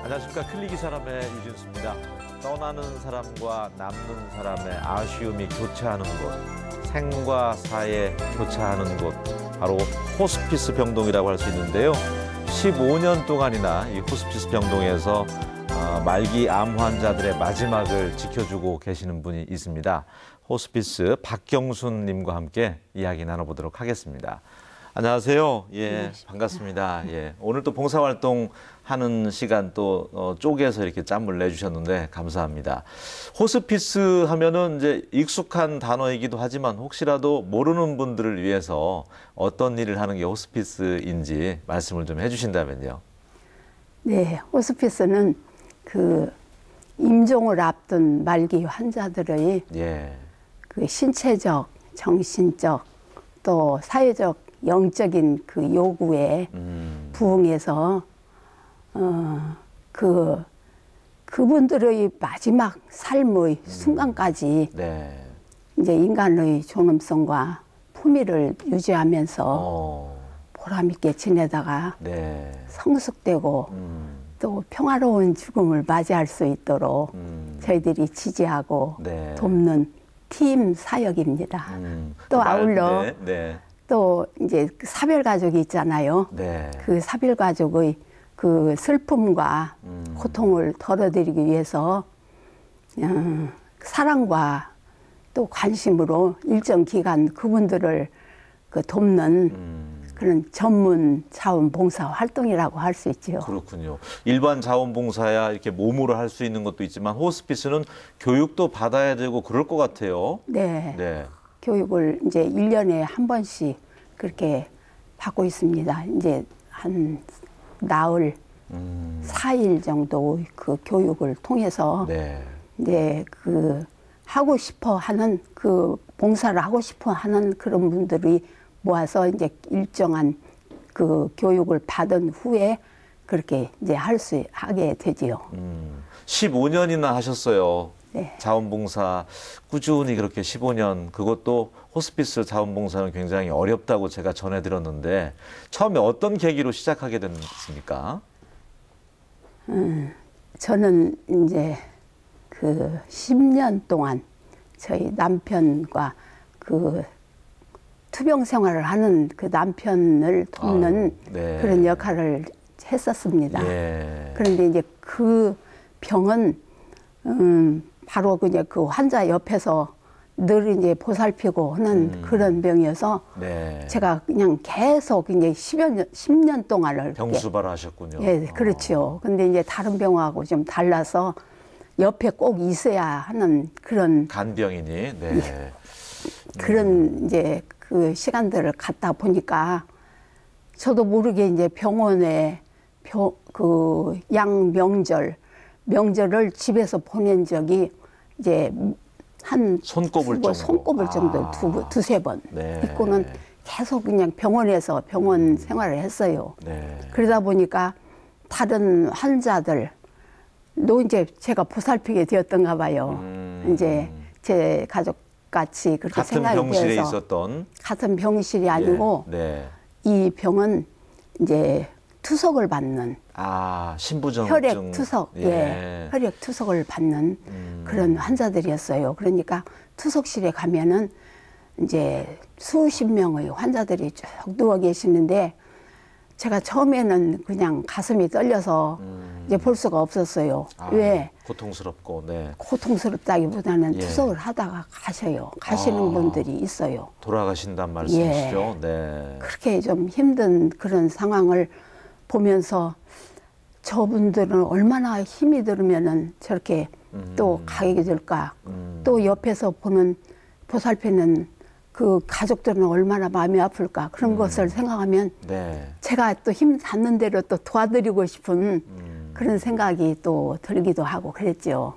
안녕하십니까. 클리기 사람의 유진수입니다. 떠나는 사람과 남는 사람의 아쉬움이 교차하는 곳, 생과 사의 교차하는 곳, 바로 호스피스 병동이라고 할 수 있는데요. 15년 동안이나 이 호스피스 병동에서 말기 암 환자들의 마지막을 지켜주고 계시는 분이 있습니다. 호스피스 박경순 님과 함께 이야기 나눠보도록 하겠습니다. 안녕하세요. 예, 반갑습니다. 예, 오늘 또 봉사활동 하는 시간 또 쪼개서 이렇게 짬을 내주셨는데 감사합니다. 호스피스 하면은 이제 익숙한 단어이기도 하지만 혹시라도 모르는 분들을 위해서 어떤 일을 하는 게 호스피스인지 말씀을 좀 해주신다면요. 네, 호스피스는 그 임종을 앞둔 말기 환자들의 그 신체적, 정신적 또 사회적 영적인 그 요구에 부응해서 그분들의 마지막 삶의 순간까지 이제 인간의 존엄성과 품위를 유지하면서 보람 있게 지내다가 성숙되고 또 평화로운 죽음을 맞이할 수 있도록 저희들이 지지하고 돕는 팀 사역입니다. 또 아울러 또 이제 사별가족이 있잖아요. 그 사별가족의 그 슬픔과 고통을 덜어드리기 위해서 사랑과 또 관심으로 일정 기간 그분들을 그 돕는 그런 전문 자원봉사 활동이라고 할 수 있죠. 그렇군요. 일반 자원봉사야 이렇게 몸으로 할 수 있는 것도 있지만 호스피스는 교육도 받아야 되고 그럴 것 같아요. 네. 교육을 이제 1년에 한 번씩 그렇게 받고 있습니다. 이제 한 나흘 4일 정도 그 교육을 통해서 그 하고 싶어 하는 그 봉사를 하고 싶어 하는 그런 분들이 모아서 이제 일정한 그 교육을 받은 후에 그렇게 이제 하게 되지요. 15년이나 하셨어요. 자원봉사 꾸준히 그렇게 15년, 그것도 호스피스 자원봉사는 굉장히 어렵다고 제가 전해 들었는데 처음에 어떤 계기로 시작하게 됐습니까? 저는 이제 그 10년 동안 저희 남편과 그 투병 생활을 하는 그 남편을 돕는 그런 역할을 했었습니다. 그런데 이제 그 병은 바로 그냥 그 환자 옆에서 늘 이제 보살피고 하는 그런 병이어서 제가 그냥 계속 이제 10년 동안을 병수발을 하셨군요. 그렇죠. 근데 이제 다른 병하고 좀 달라서 옆에 꼭 있어야 하는 그런 간병이니 그런 이제 그 시간들을 갖다 보니까 저도 모르게 이제 병원에 그 명절을 집에서 보낸 적이 이제 한 손꼽을 정도 두세 번 있고는 계속 그냥 병원에서 병원 생활을 했어요. 그러다 보니까 다른 환자들도 이제 제가 보살피게 되었던가 봐요. 이제 제 가족같이 그렇게 생각이 되어서. 같은 병실에 있었던? 같은 병실이 아니고 이 병은 이제 투석을 받는 신부전증 혈액 투석, 혈액 투석을 받는 그런 환자들이었어요. 그러니까 투석실에 가면은 이제 수십 명의 환자들이 쭉 누워 계시는데 제가 처음에는 그냥 가슴이 떨려서 이제 볼 수가 없었어요. 왜? 고통스럽고, 고통스럽다기보다는 투석을 하다가 가시는 분들이 있어요. 돌아가신단 말씀이시죠? 그렇게 좀 힘든 그런 상황을 보면서 저분들은 얼마나 힘이 들으면은 저렇게 또 가게 될까. 또 옆에서 보살피는 그 가족들은 얼마나 마음이 아플까. 그런 것을 생각하면 제가 또 힘 닿는 대로 또 도와드리고 싶은 그런 생각이 또 들기도 하고 그랬죠.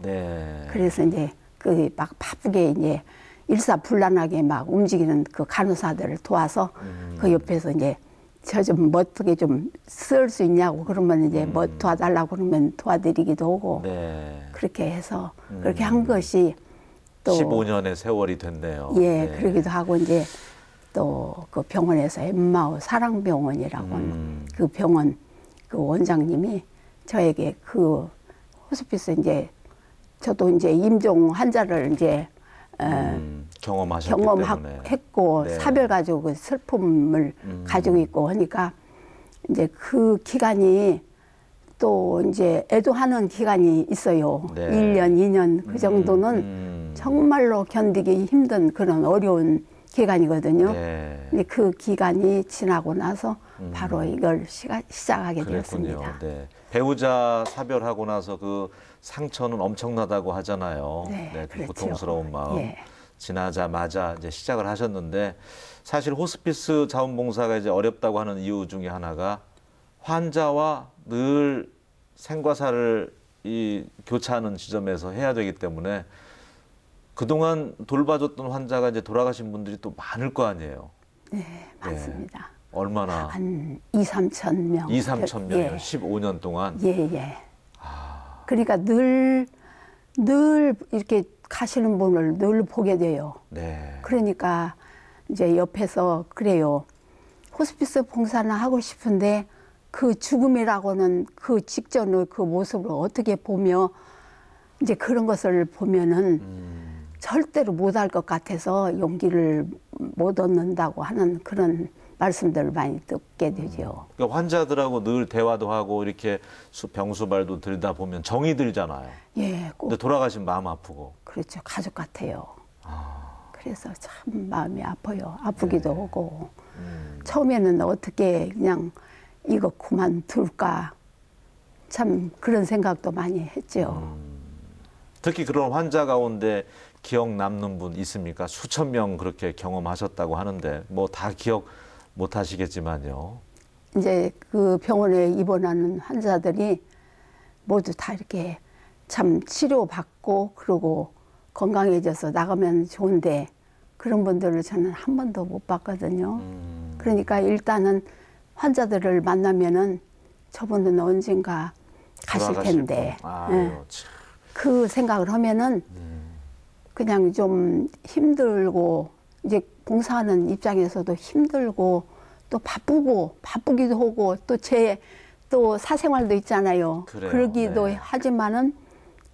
그래서 이제 그 막 바쁘게 이제 일사불란하게 막 움직이는 그 간호사들을 도와서 그 옆에서 이제 저 좀 어떻게 좀 쓸 수 있냐고 그러면 이제 뭐 도와달라고 그러면 도와드리기도 하고 그렇게 해서 그렇게 한 것이 또 15년의 세월이 됐네요. 그러기도 하고 이제 또 그 병원에서 엠마오 사랑병원이라고 하는 그 병원 그 원장님이 저에게 그 호스피스 이제 저도 이제 임종 환자를 이제 경험하셨기 때문에 경험했고 네. 사별 가지고 그 슬픔을 가지고 있고 하니까 이제 그 기간이 또 이제 애도하는 기간이 있어요. 네. 1년, 2년 그 정도는 정말로 견디기 힘든 그런 어려운 기간이거든요. 네. 근데 그 기간이 지나고 나서 바로 이걸 시작하게 그랬군요. 되었습니다. 네. 배우자 사별하고 나서 그 상처는 엄청나다고 하잖아요. 네, 그 그렇죠. 고통스러운 마음. 예. 지나자마자 이제 시작을 하셨는데 사실 호스피스 자원봉사가 이제 어렵다고 하는 이유 중에 하나가 환자와 늘 생과사를 이 교차하는 지점에서 해야 되기 때문에 그동안 돌봐줬던 환자가 이제 돌아가신 분들이 또 많을 거 아니에요. 네, 맞습니다. 얼마나? 한 2, 3천 명. 2, 3천 명, 예. 15년 동안. 예, 예. 그러니까 늘 이렇게 가시는 분을 늘 보게 돼요. 네. 그러니까 이제 옆에서 그래요. 호스피스 봉사는 하고 싶은데 그 죽음이라고는 그 직전의 그 모습을 어떻게 보며 이제 그런 것을 보면은 절대로 못할 것 같아서 용기를 못 얻는다고 하는 그런 말씀들을 많이 듣게 되죠. 그러니까 환자들하고 늘 대화도 하고 이렇게 병수발도 들다 보면 정이 들잖아요. 예, 꼭 근데 돌아가신 마음 아프고. 그렇죠. 가족 같아요. 그래서 참 마음이 아파요. 아프기도 하고. 처음에는 어떻게 그냥 이거 그만둘까. 참 그런 생각도 많이 했죠. 특히 그런 환자 가운데 기억 남는 분 있습니까? 수천 명 그렇게 경험하셨다고 하는데 뭐 다 기억 못 하시겠지만요. 이제 그 병원에 입원하는 환자들이 모두 다 이렇게 참 치료받고 그러고 건강해져서 나가면 좋은데 그런 분들을 저는 한 번도 못 봤거든요. 그러니까 일단은 환자들을 만나면은 저분은 언젠가 가실 텐데 예. 그 생각을 하면은 그냥 좀 힘들고 이제 봉사하는 입장에서도 힘들고 또 바쁘기도 하고 또 사생활도 있잖아요. 그래요. 그러기도 네. 하지만은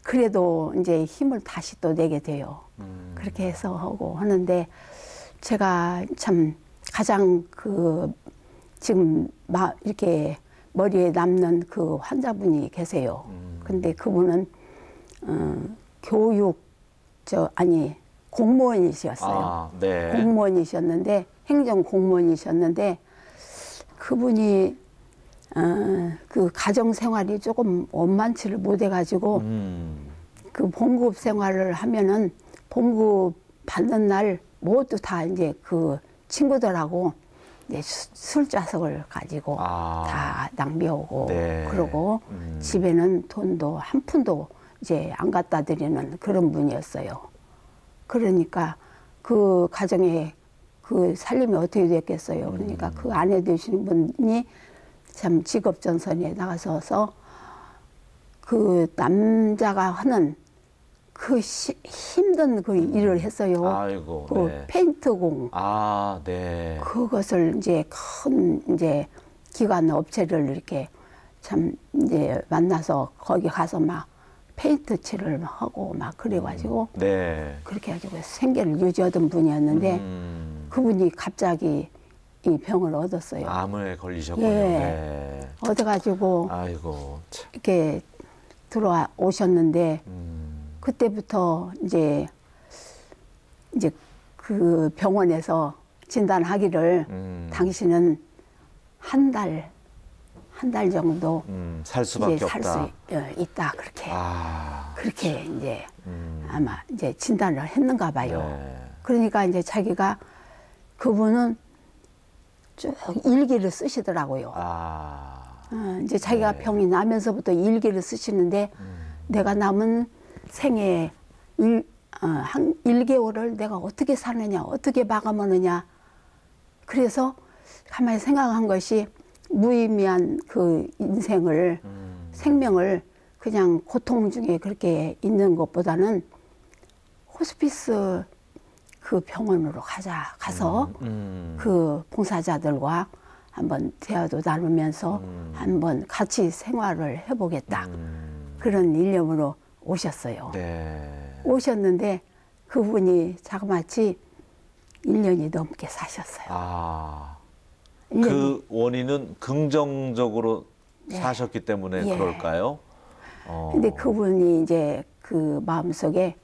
그래도 이제 힘을 다시 또 내게 돼요. 그렇게 해서 하고 하는데 제가 참 가장 그 지금 이렇게 머리에 남는 그 환자분이 계세요. 근데 그분은 공무원이셨어요. 네. 공무원이셨는데 행정 공무원이셨는데 그분이 그 가정 생활이 조금 원만치를 못해가지고 그 봉급 생활을 하면은 봉급 받는 날 모두 다 이제 그 친구들하고 이제 술자석을 가지고 다 낭비하고 네. 그러고 집에는 돈도 한 푼도 이제 안 갖다 드리는 그런 분이었어요. 그러니까 그 가정에 그 살림이 어떻게 됐겠어요. 그러니까 그 아내 되시는 분이 참 직업전선에 나가서서 그 남자가 하는 그 힘든 그 일을 했어요. 아이고, 그 네. 페인트공. 네. 그것을 이제 큰 이제 기관 업체를 이렇게 참 이제 만나서 거기 가서 막 페인트 칠을 하고 막 그래가지고 네. 그렇게 해가지고 생계를 유지하던 분이었는데 그분이 갑자기 이 병을 얻었어요. 암에 걸리셨군요. 예. 네. 얻어가지고 아이고. 참. 이렇게 들어오셨는데 그때부터 이제 그 병원에서 진단하기를 당신은 한 달 정도 살 수밖에 이제 살 없다. 수 있다 그렇게 그렇게 그렇죠. 이제 아마 이제 진단을 했는가 봐요. 네. 그러니까 이제 자기가 그분은 쭉 일기를 쓰시더라고요. 이제 자기가 네. 병이 나면서부터 일기를 쓰시는데 내가 남은 생애 한 1개월을 내가 어떻게 사느냐, 어떻게 마감하느냐. 그래서 가만히 생각한 것이 무의미한 그 인생을, 생명을 그냥 고통 중에 그렇게 있는 것보다는 호스피스 그 병원으로 가서 그 봉사자들과 한번 대화도 나누면서 한번 같이 생활을 해보겠다. 그런 일념으로 오셨어요. 네. 오셨는데 그분이 자그마치 1년이 넘게 사셨어요. 아, 1년이. 그 원인은 긍정적으로 네. 사셨기 때문에 예. 그럴까요? 근데 그분이 이제 그 마음속에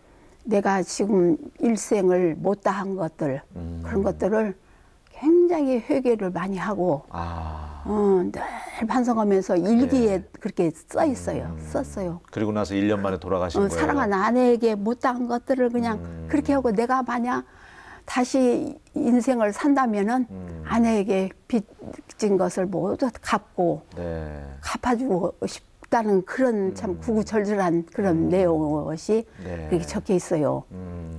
내가 지금 일생을 못다한 것들, 그런 것들을 굉장히 회개를 많이 하고, 아, 늘 반성하면서 일기에 네. 그렇게 써 있어요. 썼어요. 그리고 나서 1년 만에 돌아가신 거예요. 사랑하는 아내에게 못다한 것들을 그냥 그렇게 하고 내가 만약 다시 인생을 산다면은 아내에게 빚진 것을 모두 갚고 네. 갚아주고 싶다는 그런 참 구구절절한 그런 내용이 네. 그렇게 적혀 있어요.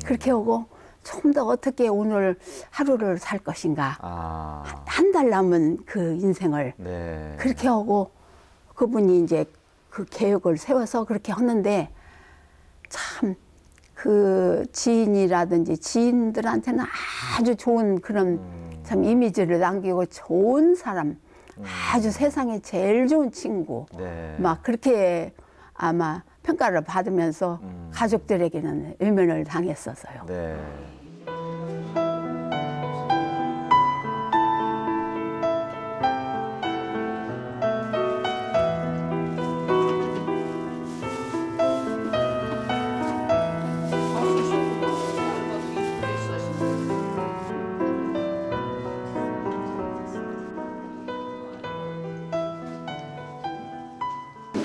그렇게 하고 좀 더 어떻게 오늘 하루를 살 것인가. 아, 한 달 남은 그 인생을 네. 그렇게 하고 그분이 이제 그 계획을 세워서 그렇게 하는데 참 그 지인이라든지 지인들한테는 아주 좋은 그런 참 이미지를 남기고 좋은 사람, 아주 세상에 제일 좋은 친구, 네. 막 그렇게 아마 평가를 받으면서 가족들에게는 외면을 당했었어요. 네.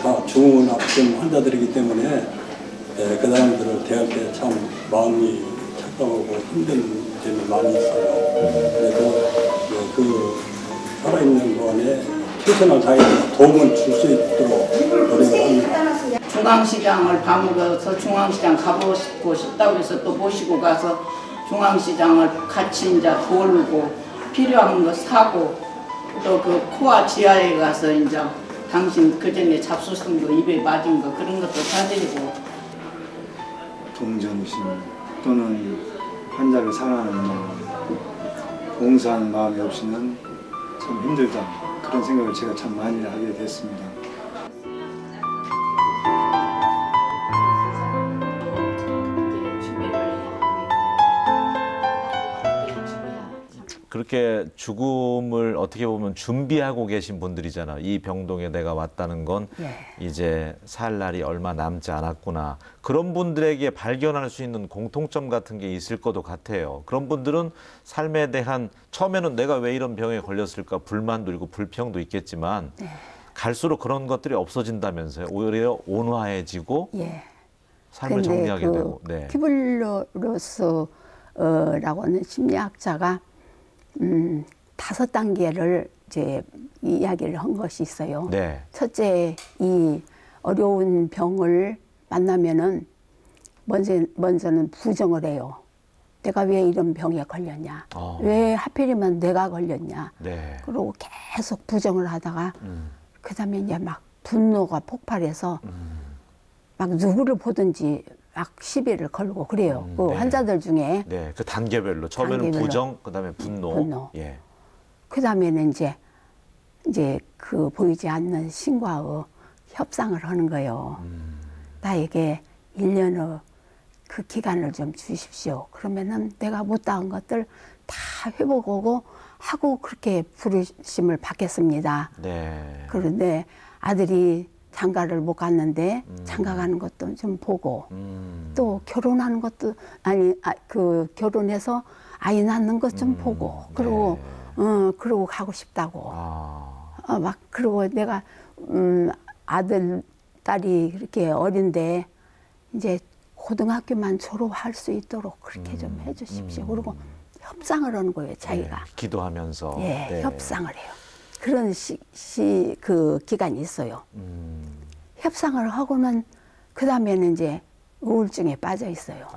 다 중증 압증 환자들이기 때문에 그 사람들을 대할 때 참 마음이 착잡하고 힘든 점이 많이 있어요. 그래서 그 살아있는 동안에 최선을 다해서 도움을 줄 수 있도록 노력을 합니다. 중앙시장을 밤먹어서 중앙시장 가보고 싶다고 해서 또 모시고 가서 중앙시장을 같이 이제 돌고 필요한 거 사고 또 그 코아 지하에 가서 이제 당신 그전에 잡수성도 입에 맞은 거 그런 것도 사드리고 동정심 또는 환자를 사랑하는 마음, 봉사하는 마음이 없이는 참 힘들다. 그런 생각을 제가 참 많이 하게 됐습니다. 그렇게 죽음을 어떻게 보면 준비하고 계신 분들이잖아. 이 병동에 내가 왔다는 건 예. 이제 살 날이 얼마 남지 않았구나. 그런 분들에게 발견할 수 있는 공통점 같은 게 있을 것도 같아요. 그런 분들은 삶에 대한 처음에는 내가 왜 이런 병에 걸렸을까 불만도 있고 불평도 있겠지만 갈수록 그런 것들이 없어진다면서요. 오히려 온화해지고 예. 삶을 근데 정리하게 그 되고. 네. 키블로스라고 하는 심리학자가 5단계를 이제 이야기를 한 것이 있어요. 네. 첫째, 이 어려운 병을 만나면은 먼저는 부정을 해요. 내가 왜 이런 병에 걸렸냐? 왜 하필이면 내가 걸렸냐? 네. 그리고 계속 부정을 하다가 그다음에 이제 막 분노가 폭발해서 막 누구를 보든지 막 시비를 걸고 그래요. 그 네. 환자들 중에. 네, 그 단계별로 처음에는 단계별로. 부정, 그다음에 분노. 예. 그다음에는 이제 그 보이지 않는 신과의 협상을 하는 거예요. 나에게 1년의 그 기간을 좀 주십시오. 그러면은 내가 못다한 것들 다 회복하고 하고 그렇게 부르심을 받겠습니다. 네. 그런데 아들이 장가를 못 갔는데 장가 가는 것도 좀 보고 또 결혼하는 것도 그 결혼해서 아이 낳는 것 좀 보고 그리고 그러고 가고 싶다고 막 그러고 내가 아들 딸이 그렇게 어린데 이제 고등학교만 졸업할 수 있도록 그렇게 좀 해주십시오. 그리고 협상을 하는 거예요, 자기가. 네, 기도하면서. 예, 네. 협상을 해요. 그런 그 기간이 있어요. 협상을 하고는 그 다음에는 이제 우울증에 빠져 있어요.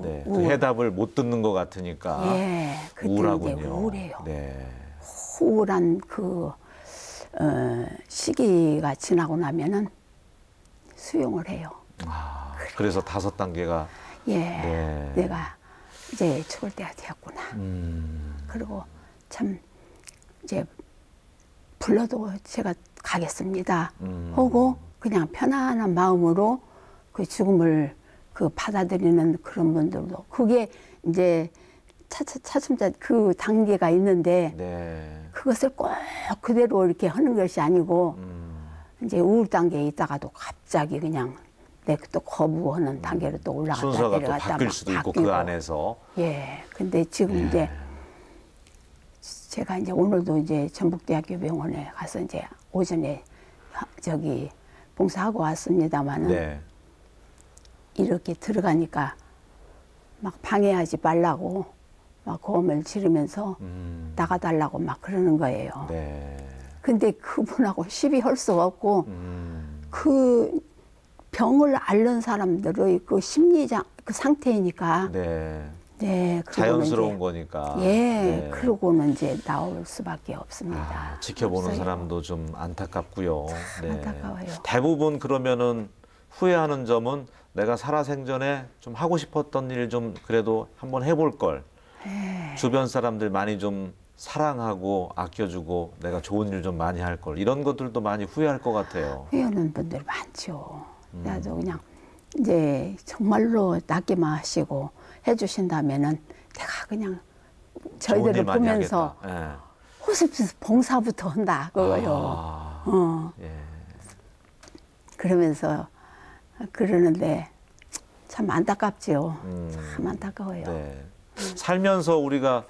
네. 그 해답을 못 듣는 것 같으니까 예, 그때 우울하군요. 이제 우울해요. 네. 우울한 그 시기가 지나고 나면은 수용을 해요. 그래서 5단계가 예, 네. 내가 이제 죽을 때가 되었구나. 그리고 참 이제 불러도 제가 가겠습니다. 하고 그냥 편안한 마음으로 그 죽음을 그 받아들이는 그런 분들도 그게 이제 차츰 그 단계가 있는데 네. 그것을 꼭 그대로 이렇게 하는 것이 아니고 이제 우울 단계에 있다가도 갑자기 그냥 또 거부하는 단계로 또 올라갔다 순서가 또 내려갔다 바뀔 막 수도 있고 바뀌고. 그 안에서. 예. 근데 지금 이제 제가 이제 오늘도 이제 전북대학교 병원에 가서 이제 오전에 저기 봉사하고 왔습니다만은 네. 이렇게 들어가니까 막 방해하지 말라고 막 고함을 지르면서 나가달라고 막 그러는 거예요. 네. 근데 그분하고 시비할 수가 없고 그 병을 앓는 사람들의 그 심리적 그 상태이니까 네. 네, 그러고는 자연스러운 이제, 거니까. 예, 네. 그러고는 이제 나올 수밖에 없습니다. 아, 지켜보는 없어요. 사람도 좀 안타깝고요. 네. 안타까워요. 대부분 그러면은 후회하는 점은 내가 살아생전에 좀 하고 싶었던 일 좀 그래도 한번 해볼 걸. 주변 사람들 많이 좀 사랑하고 아껴주고 내가 좋은 일 좀 많이 할 걸. 이런 것들도 많이 후회할 것 같아요. 후회하는 분들 많죠. 나도 그냥 이제 정말로 낫기만 하시고 해주신다면은 내가 그냥 좋은 저희들을 일 많이 보면서 하겠다. 호스피스 봉사부터 한다 그거요. 아, 예. 그러면서 그러는데 참 안타깝지요. 참 안타까워요. 네. 살면서 우리가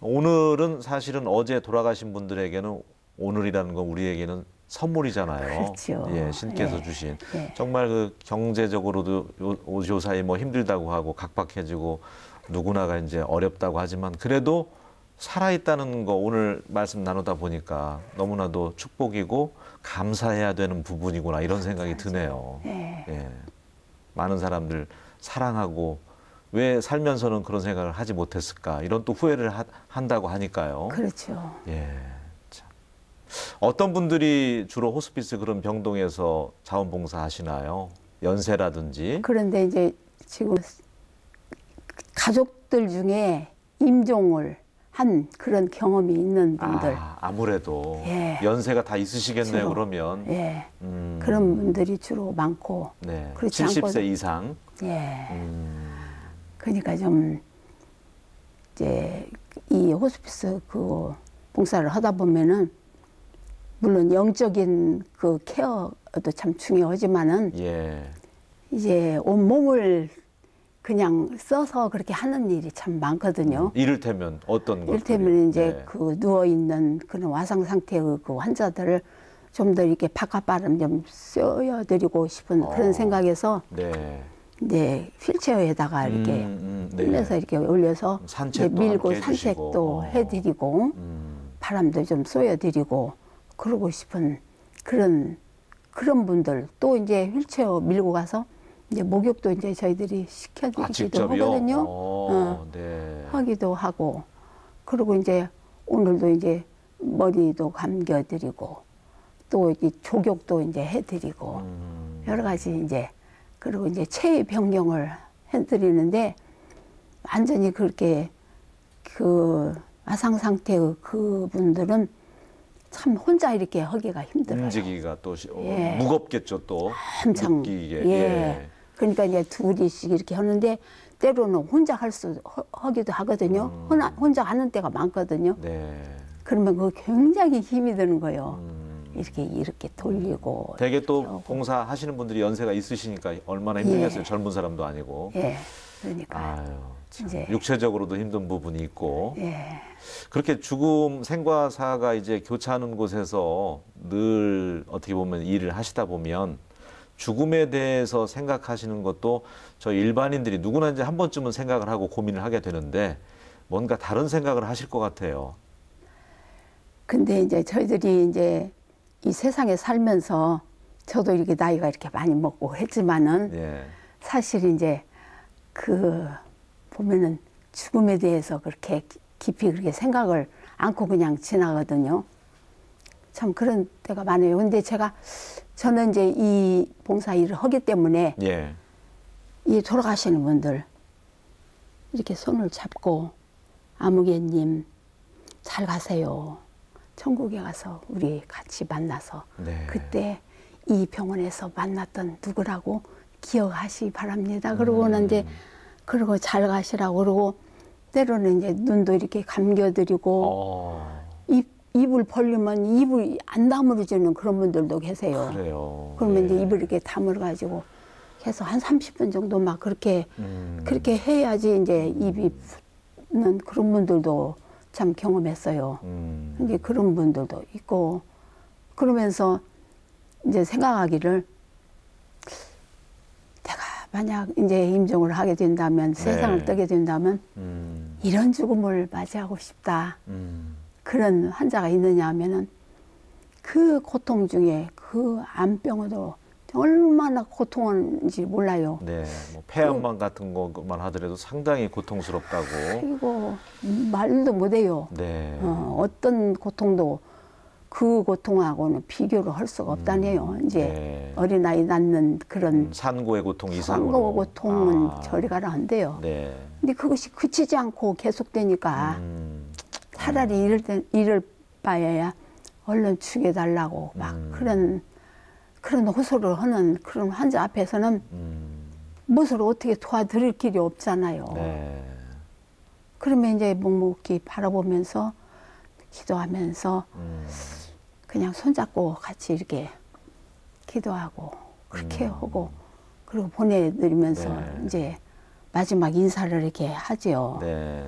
오늘은 사실은 어제 돌아가신 분들에게는 오늘이라는 건 우리에게는 선물이잖아요. 그렇죠. 예, 신께서 예. 주신. 예. 정말 그 경제적으로도 요사이 뭐 힘들다고 하고 각박해지고 누구나가 이제 어렵다고 하지만 그래도 살아있다는 거 오늘 말씀 나누다 보니까 너무나도 축복이고 감사해야 되는 부분이구나 이런 생각이 드네요. 예. 예. 많은 사람들 사랑하고 왜 살면서는 그런 생각을 하지 못했을까 이런 또 후회를 한다고 하니까요. 그렇죠. 예. 참. 어떤 분들이 주로 호스피스 그런 병동에서 자원봉사 하시나요? 연세라든지. 그런데 이제 지금 가족들 중에 임종을 한 그런 경험이 있는 분들, 아무래도 예. 연세가 다 있으시겠네요. 주로. 그러면. 예, 그런 분들이 주로 많고, 네. 그렇지 70세 않고도- 이상. 예, 그러니까 좀 이제 이 호스피스 그 봉사를 하다 보면은 물론 영적인 그 케어도 참 중요하지만은 예. 이제 온 몸을 그냥 써서 그렇게 하는 일이 참 많거든요. 이를테면 어떤 것? 이를테면 이제 네. 그 누워 있는 그런 와상 상태의 그 환자들을 좀 더 이렇게 바깥 바람 좀 쐬어드리고 싶은 그런 생각에서 네. 이제 휠체어에다가 이렇게 네. 올려서 이렇게 올려서 산책도 이제 밀고 함께 해주시고. 산책도 해드리고 바람도 좀 쏘여드리고 그러고 싶은 그런 분들 또 이제 휠체어 밀고 가서 이제 목욕도 이제 저희들이 시켜드리기도 직접요? 하거든요. 네. 하기도 하고 그리고 이제 오늘도 이제 머리도 감겨드리고 또 이제 족욕도 이제 해드리고 여러 가지 이제 그리고 이제 체위 변경을 해드리는데 완전히 그렇게 그 아상 상태의 그분들은 참 혼자 이렇게 하기가 힘들어요. 움직이기가 또 예. 무겁겠죠 또. 엄청 느끼게. 예. 그러니까 이제 둘이씩 이렇게 하는데 때로는 혼자 하기도 하거든요. 혼자 하는 때가 많거든요. 네. 그러면 그 굉장히 힘이 드는 거예요. 이렇게 돌리고. 되게 또 이렇게 하고. 봉사하시는 분들이 연세가 있으시니까 얼마나 힘들겠어요. 예. 젊은 사람도 아니고. 예. 그러니까 아유, 참. 이제 육체적으로도 힘든 부분이 있고. 예. 그렇게 죽음, 생과 사가 이제 교차하는 곳에서 늘 어떻게 보면 일을 하시다 보면 죽음에 대해서 생각하시는 것도 저희 일반인들이 누구나 이제 한 번쯤은 생각을 하고 고민을 하게 되는데 뭔가 다른 생각을 하실 것 같아요. 근데 이제 저희들이 이제 이 세상에 살면서 저도 이렇게 나이가 이렇게 많이 먹고 했지만은 예. 사실 이제 그 보면은 죽음에 대해서 그렇게 깊이 그렇게 생각을 않고 그냥 지나거든요. 참 그런 때가 많아요. 근데 저는 이제 이 봉사 일을 하기 때문에 예. 이 돌아가시는 분들 이렇게 손을 잡고 아무개님 잘 가세요. 천국에 가서 우리 같이 만나서 네. 그때 이 병원에서 만났던 누구라고 기억하시기 바랍니다. 그러고는 이제 그러고 잘 가시라고 그러고 때로는 이제 눈도 이렇게 감겨드리고 입을 벌리면 입을 안 다물어주는 그런 분들도 계세요. 그래요. 그러면 네. 이제 입을 이렇게 다물어가지고 해서 한 30분 정도 막 그렇게 그렇게 해야지 이제 입이 붙는 그런 분들도 참 경험했어요. 이제 그런 분들도 있고 그러면서 이제 생각하기를 내가 만약 이제 임종을 하게 된다면 세상을 떠게 된다면 이런 죽음을 맞이하고 싶다. 그런 환자가 있느냐 하면은 그 고통 중에 그 암병으로 얼마나 고통인지 몰라요. 네, 뭐 폐암만 같은 것만 하더라도 상당히 고통스럽다고. 그리고 말도 못해요. 네. 어떤 고통도 그 고통하고는 비교를 할 수가 없다네요. 이제 네. 어린아이 낳는 그런 산고의 고통 이상으로. 산고 고통은 저리 가라 한대요. 네. 근데 그것이 그치지 않고 계속되니까 차라리 이럴 바에야 얼른 죽여달라고 막 그런 호소를 하는 그런 환자 앞에서는 무엇을 어떻게 도와드릴 길이 없잖아요. 네. 그러면 이제 묵묵히 바라보면서 기도하면서 그냥 손잡고 같이 이렇게 기도하고 그렇게 하고 그리고 보내드리면서 네. 이제 마지막 인사를 이렇게 하지요. 네.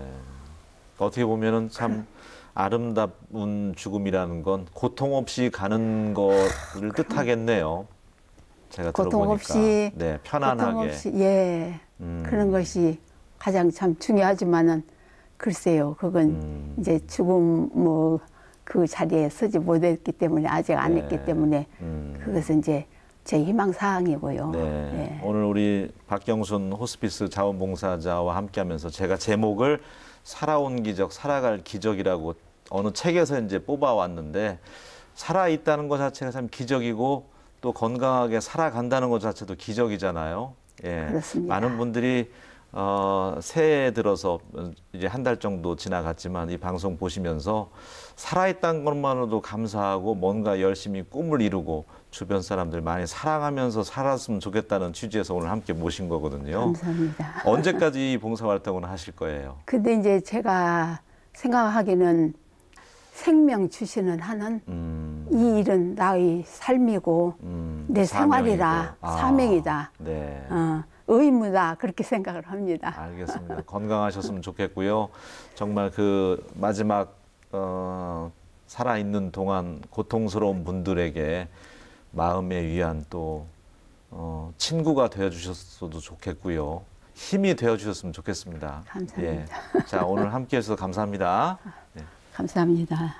어떻게 보면은 참 아름다운 죽음이라는 건 고통 없이 가는 것을 뜻하겠네요. 제가 고통 들어보니까. 없이 네, 편안하게. 고통 없이 예 그런 것이 가장 참 중요하지만은 글쎄요 그건 이제 죽음 뭐 그 자리에 서지 못했기 때문에 아직 안 네. 했기 때문에 그것은 이제 제 희망 사항이고요. 네. 예. 오늘 우리 박경순 호스피스 자원봉사자와 함께하면서 제가 제목을 살아온 기적, 살아갈 기적이라고 어느 책에서 이제 뽑아왔는데 살아 있다는 것 자체가 참 기적이고 또 건강하게 살아간다는 것 자체도 기적이잖아요. 예. 그렇습니다. 많은 분들이 새해 들어서 이제 한 달 정도 지나갔지만 이 방송 보시면서 살아있다는 것만으로도 감사하고 뭔가 열심히 꿈을 이루고 주변 사람들 많이 사랑하면서 살았으면 좋겠다는 취지에서 오늘 함께 모신 거거든요. 감사합니다. 언제까지 이 봉사활동을 하실 거예요? 근데 이제 제가 생각하기는 생명 주시는 하는 이 일은 나의 삶이고 내 생활이라 사명이고. 사명이다. 네. 의무다 그렇게 생각을 합니다. 알겠습니다. 건강하셨으면 좋겠고요. 정말 그 마지막 살아있는 동안 고통스러운 분들에게 마음의 위안 또 친구가 되어주셨어도 좋겠고요. 힘이 되어주셨으면 좋겠습니다. 감사합니다. 예. 자, 오늘 함께해서 감사합니다. 네. 감사합니다.